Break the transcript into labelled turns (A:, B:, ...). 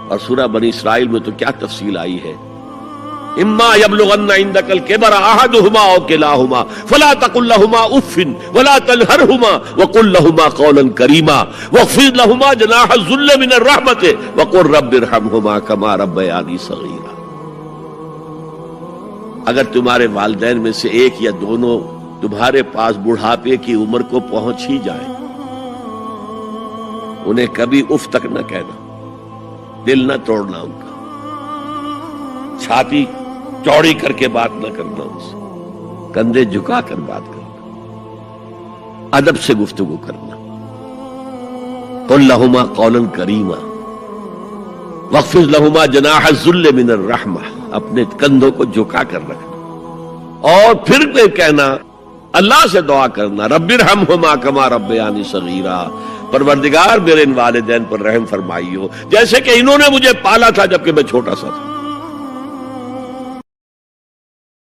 A: اور سورہ بنی اسرائیل میں تو کیا تفصیل آئی ہے، اما یبلغن عندک الکبر احدہما او کلاہما فلا تقل لہما اف ولا تنہرہما وقل لہما قولا کریما واخفض لہما جناح الذل من الرحمۃ وقل رب ارحمہما کما ربیانی صغیرا۔ اگر تمہارے والدین میں سے ایک یا دونوں تمہارے پاس بڑھاپے کی عمر کو پہنچ ہی جائیں، انہیں کبھی اف تک نہ کہنا، دل نہ توڑنا ان کا، چھاتی چوڑی کر کے بات نہ کرنا، ان سے کندھے جھکا کر بات کرنا، ادب سے گفتگو کرنا۔ قل لہما قولا کریما واخفض لہما جناح الذل من الرحمہ، اپنے کندھوں کو جھکا کر رکھنا، اور پھر کہنا، اللہ سے دعا کرنا، رب ارحمہما کما ربیانی صغیرا، پروردگار میرے ان والدین پر رحم فرمائیو جیسے کہ انہوں نے مجھے پالا تھا جبکہ میں چھوٹا سا تھا۔